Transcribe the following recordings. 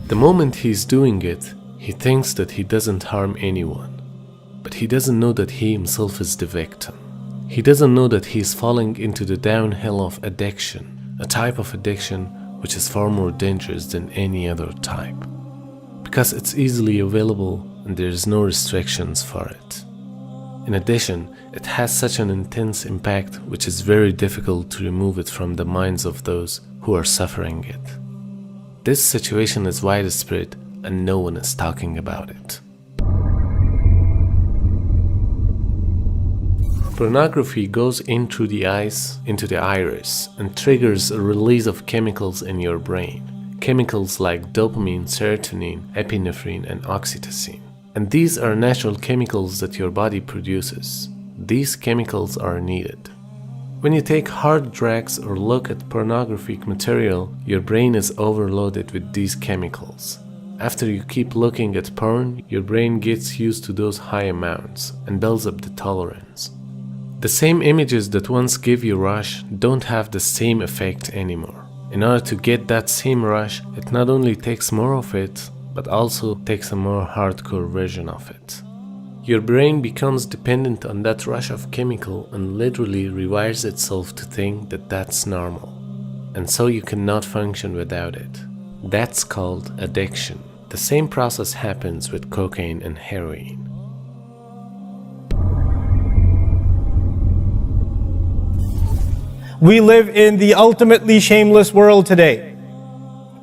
The moment he's doing it, he thinks that he doesn't harm anyone. But he doesn't know that he himself is the victim. He doesn't know that he is falling into the downhill of addiction, a type of addiction which is far more dangerous than any other type. Because it's easily available and there is no restrictions for it. In addition, it has such an intense impact which is very difficult to remove it from the minds of those who are suffering it. This situation is widespread and no one is talking about it. Pornography goes in through the eyes into the iris and triggers a release of chemicals in your brain. Chemicals like dopamine, serotonin, epinephrine, and oxytocin. And these are natural chemicals that your body produces. These chemicals are needed. When you take hard drugs or look at pornographic material, your brain is overloaded with these chemicals. After you keep looking at porn, your brain gets used to those high amounts and builds up the tolerance. The same images that once gave you rush don't have the same effect anymore. In order to get that same rush, it not only takes more of it, but also takes a more hardcore version of it. Your brain becomes dependent on that rush of chemical and literally rewires itself to think that that's normal. And so you cannot function without it. That's called addiction. The same process happens with cocaine and heroin. We live in the ultimately shameless world today.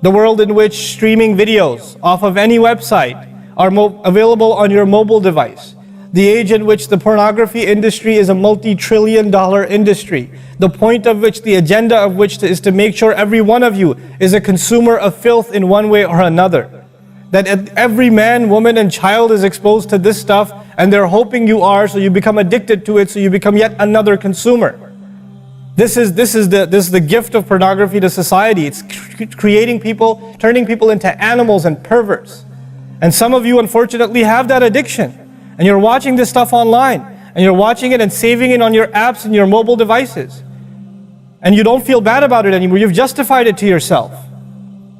The world in which streaming videos off of any website are available on your mobile device. The age in which the pornography industry is a multi-trillion-dollar industry. The point of which, the agenda of which is to make sure every one of you is a consumer of filth in one way or another. That every man, woman, and child is exposed to this stuff, and they're hoping you are, so you become addicted to it, so you become yet another consumer. This is the gift of pornography to society. It's creating people, turning people into animals and perverts. And some of you unfortunately have that addiction. And you're watching this stuff online. And you're watching it and saving it on your apps and your mobile devices. And you don't feel bad about it anymore. You've justified it to yourself.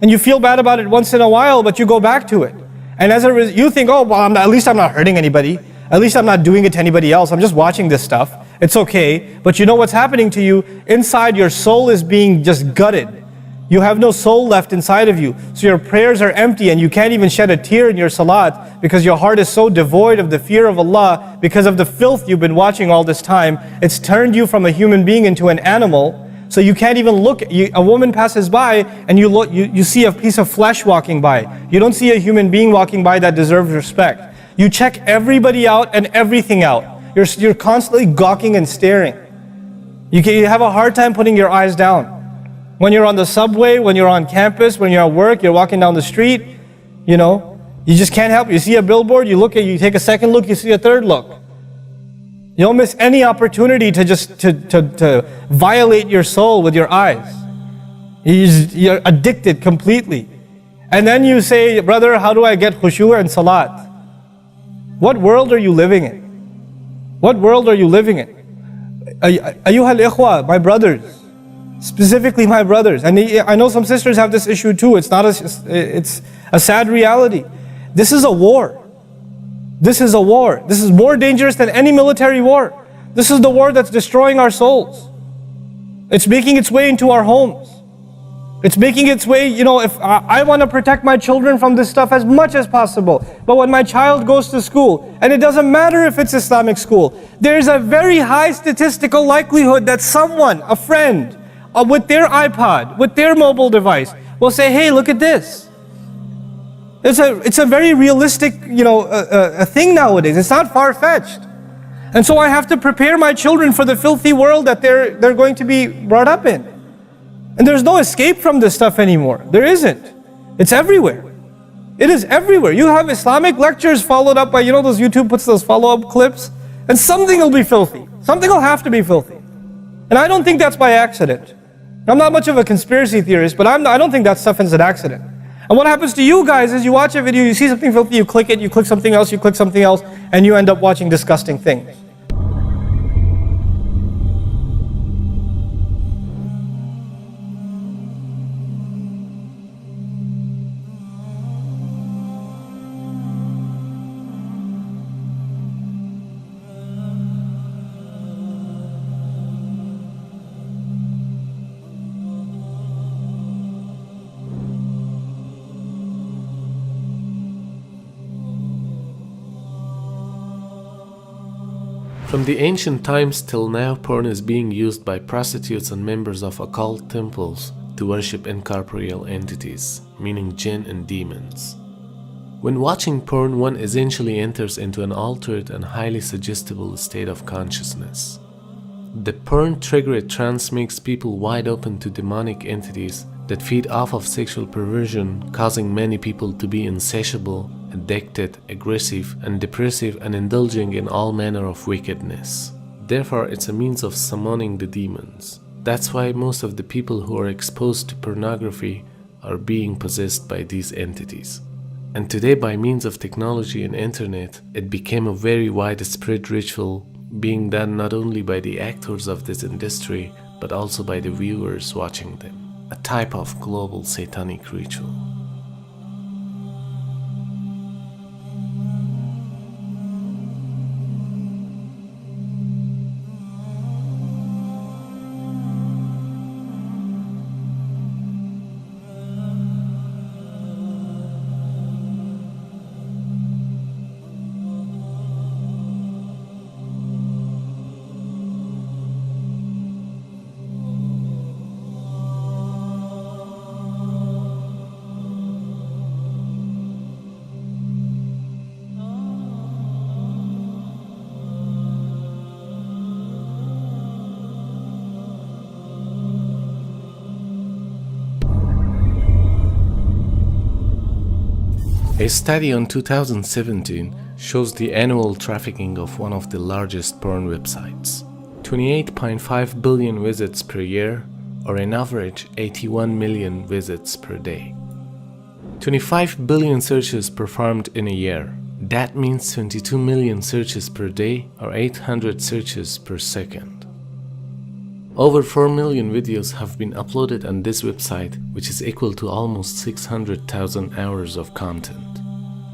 And you feel bad about it once in a while, but you go back to it. And as a result, you think, oh, well, at least I'm not hurting anybody. At least I'm not doing it to anybody else. I'm just watching this stuff. It's okay. But you know what's happening to you? Inside, your soul is being just gutted. You have no soul left inside of you. So your prayers are empty and you can't even shed a tear in your salat because your heart is so devoid of the fear of Allah because of the filth you've been watching all this time. It's turned you from a human being into an animal. So you can't even look. A woman passes by and you see a piece of flesh walking by. You don't see a human being walking by that deserves respect. You check everybody out and everything out. You're constantly gawking and staring. You have a hard time putting your eyes down. When you're on the subway, when you're on campus, when you're at work, you're walking down the street, you just can't help it. You see a billboard, you take a second look, you see a third look. You don't miss any opportunity to violate your soul with your eyes. You're addicted completely. And then you say, brother, how do I get khushu' and salat? What world are you living in? What world are you living in? Ayyuhal ikhwa, my brothers, specifically my brothers. And I know some sisters have this issue too. It's a sad reality. This is a war. This is a war. This is more dangerous than any military war. This is the war that's destroying our souls. It's making its way into our homes. It's making its way, if I want to protect my children from this stuff as much as possible. But when my child goes to school, and it doesn't matter if it's Islamic school, there's a very high statistical likelihood that someone, a friend, with their iPod, with their mobile device, will say, hey, look at this. It's a very realistic, a thing nowadays. It's not far-fetched. And so I have to prepare my children for the filthy world that they're going to be brought up in. And there's no escape from this stuff anymore. There isn't. It's everywhere. It is everywhere. You have Islamic lectures followed up by, those YouTube puts those follow-up clips, and something will be filthy. Something will have to be filthy. And I don't think that's by accident. I'm not much of a conspiracy theorist, but I don't think that stuff is an accident. And what happens to you guys is you watch a video, you see something filthy, you click it, you click something else, and you end up watching disgusting things. From the ancient times till now, porn is being used by prostitutes and members of occult temples to worship incorporeal entities, meaning jinn and demons. When watching porn, one essentially enters into an altered and highly suggestible state of consciousness. The porn-triggered trance makes people wide open to demonic entities that feed off of sexual perversion, causing many people to be insatiable, addicted, aggressive, and depressive, and indulging in all manner of wickedness. Therefore, it's a means of summoning the demons. That's why most of the people who are exposed to pornography are being possessed by these entities. And today, by means of technology and internet, it became a very widespread ritual being done not only by the actors of this industry, but also by the viewers watching them. A type of global satanic ritual. A study on 2017 shows the annual trafficking of one of the largest porn websites. 28.5 billion visits per year, or an average 81 million visits per day. 25 billion searches performed in a year. That means 22 million searches per day, or 800 searches per second. Over 4 million videos have been uploaded on this website, which is equal to almost 600,000 hours of content.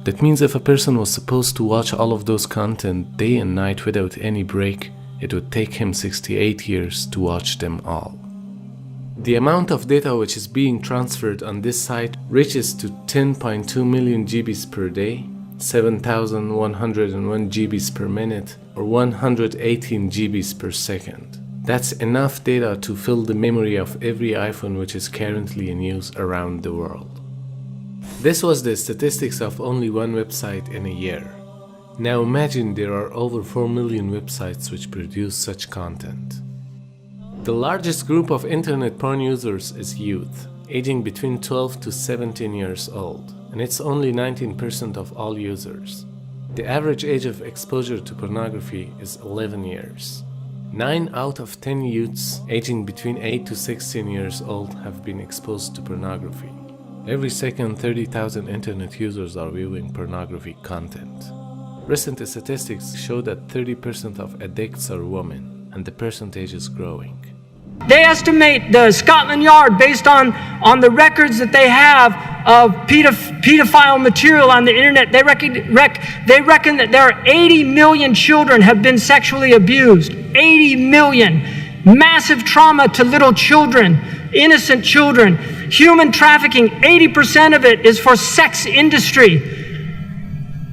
That means if a person was supposed to watch all of those content day and night without any break, it would take him 68 years to watch them all. The amount of data which is being transferred on this site reaches to 10.2 million GBs per day, 7,101 GBs per minute, or 118 GBs per second. That's enough data to fill the memory of every iPhone which is currently in use around the world. This was the statistics of only one website in a year. Now imagine there are over 4 million websites which produce such content. The largest group of internet porn users is youth, aging between 12 to 17 years old, and it's only 19% of all users. The average age of exposure to pornography is 11 years. 9 out of 10 youths aging between 8 to 16 years old have been exposed to pornography. Every second, 30,000 internet users are viewing pornography content. Recent statistics show that 30% of addicts are women, and the percentage is growing. They estimate the Scotland Yard, based on the records that they have of pedophile material on the internet, they reckon that there are 80 million children have been sexually abused. 80 million. Massive trauma to little children, innocent children. Human trafficking, 80% of it is for sex industry.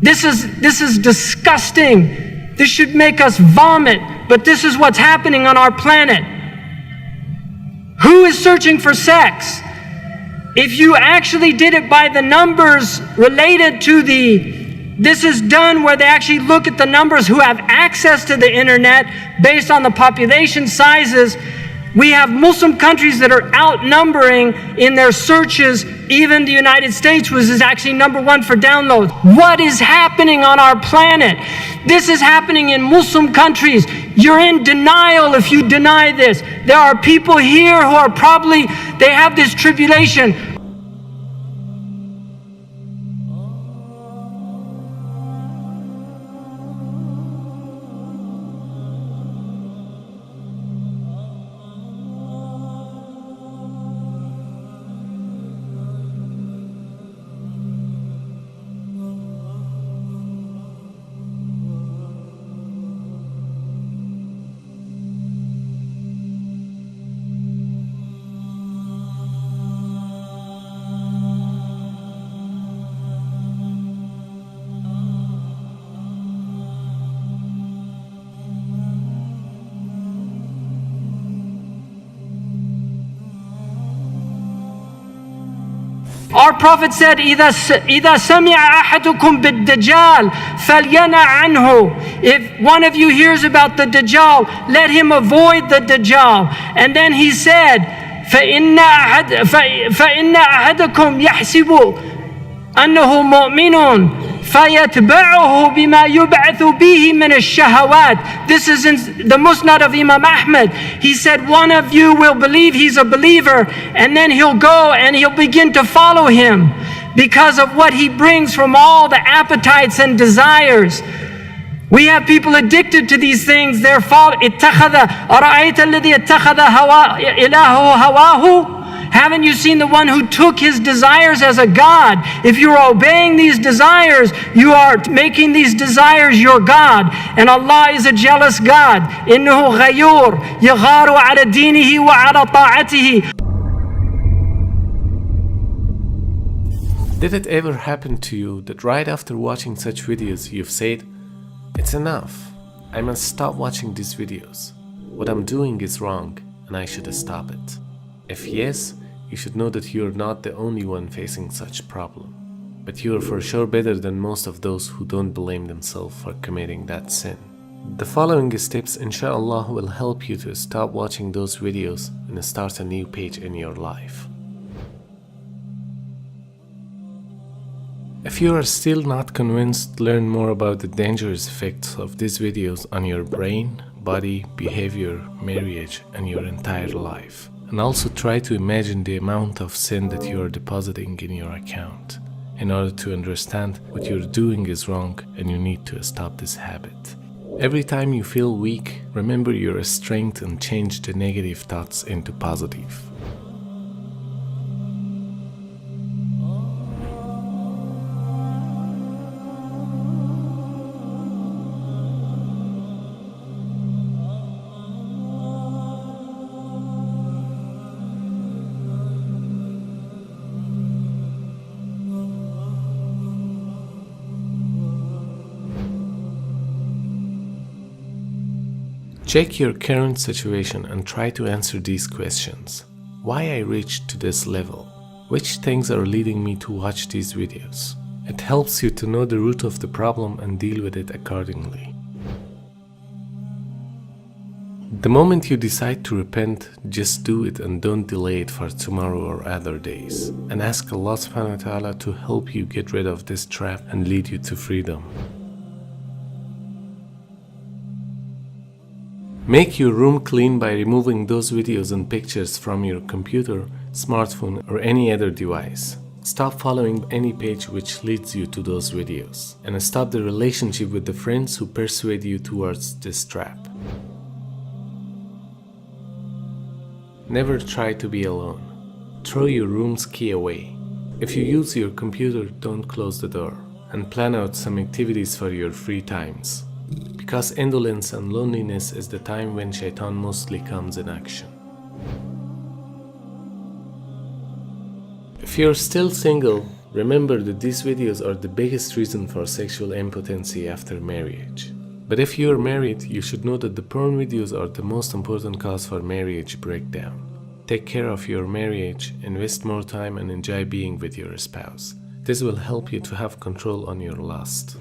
This is disgusting. This should make us vomit, but this is what's happening on our planet. Who is searching for sex? If you actually did it by the numbers related to this is done where they actually look at the numbers who have access to the internet based on the population sizes. We have Muslim countries that are outnumbering in their searches. Even the United States is actually #1 for downloads. What is happening on our planet? This is happening in Muslim countries. You're in denial if you deny this. There are people here who are they have this tribulation. Our Prophet said, إِذَا سَمِعَ أَحَدُكُمْ بِالدَّجَّالِ فَلْيَنَأْ عَنْهُ. If one of you hears about the Dajjal, let him avoid the Dajjal. And then he said, فَإِنَّ أَحَدَكُمْ يَحْسِبُ أنه مؤمن فيتبعه بما يبعث به من الشهوات. This is in the Musnad of Imam Ahmad. He said one of you will believe he's a believer, and then he'll go and he'll begin to follow him because of what he brings from all the appetites and desires. We have people addicted to these things. They're اتخذ أرأيت الذي اتخذ إلهه هواه. Haven't you seen the one who took his desires as a god? If you're obeying these desires, you are making these desires your God. And Allah is a jealous God. إِنَّهُ غَيُّورٌ يَغَارُ عَلَى دِينِهِ وَعَلَى طَاعَتِهِ. Did it ever happen to you that right after watching such videos you've said, "It's enough, I must stop watching these videos. What I'm doing is wrong and I should stop it"? If yes, you should know that you're not the only one facing such problem, but you are for sure better than most of those who don't blame themselves for committing that sin. The following steps inshallah will help you to stop watching those videos and start a new page in your life. If you are still not convinced, learn more about the dangerous effects of these videos on your brain, body, behavior, marriage, and your entire life. And also try to imagine the amount of sin that you are depositing in your account in order to understand what you're doing is wrong and you need to stop this habit. Every time you feel weak, remember your strength and change the negative thoughts into positive. Check your current situation and try to answer these questions. Why I reached to this level? Which things are leading me to watch these videos? It helps you to know the root of the problem and deal with it accordingly. The moment you decide to repent, just do it and don't delay it for tomorrow or other days. And ask Allah subhanahu wa ta'ala to help you get rid of this trap and lead you to freedom. Make your room clean by removing those videos and pictures from your computer, smartphone, or any other device. Stop following any page which leads you to those videos. And stop the relationship with the friends who persuade you towards this trap. Never try to be alone. Throw your room's key away. If you use your computer, don't close the door. And plan out some activities for your free times. Because indolence and loneliness is the time when shaitan mostly comes in action. If you're still single, remember that these videos are the biggest reason for sexual impotency after marriage. But if you're married, you should know that the porn videos are the most important cause for marriage breakdown. Take care of your marriage, invest more time, and enjoy being with your spouse. This will help you to have control on your lust.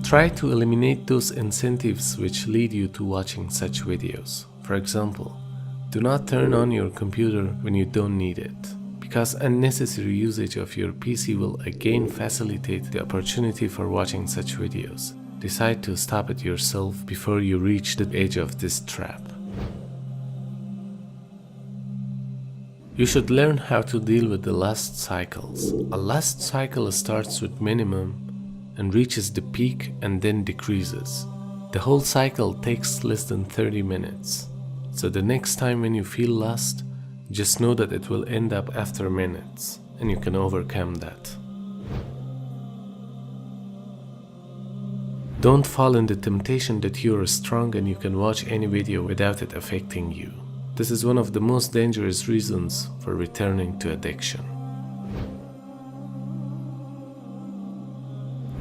Try to eliminate those incentives which lead you to watching such videos. For example, do not turn on your computer when you don't need it, because unnecessary usage of your PC will again facilitate the opportunity for watching such videos. Decide to stop it yourself before you reach the edge of this trap. You should learn how to deal with the lust cycles. A lust cycle starts with minimum and reaches the peak and then decreases. The whole cycle takes less than 30 minutes. So the next time when you feel lust, just know that it will end up after minutes, and you can overcome that. Don't fall in the temptation that you are strong and you can watch any video without it affecting you. This is one of the most dangerous reasons for returning to addiction.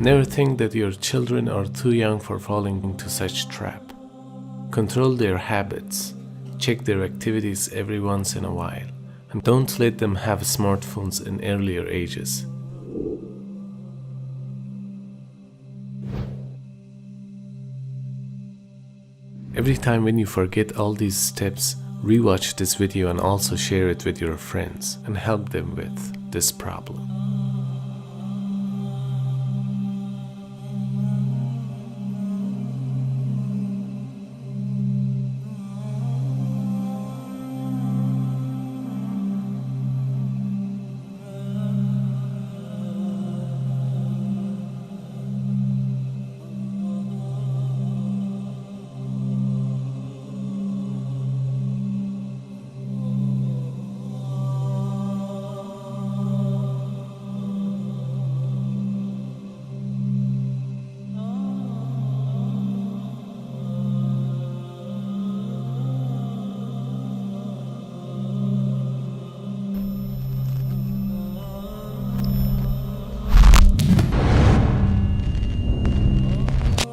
Never think that your children are too young for falling into such trap. Control their habits. Check their activities every once in a while. and don't let them have smartphones in earlier ages. Every time when you forget all these steps, rewatch this video and also share it with your friends and help them with this problem.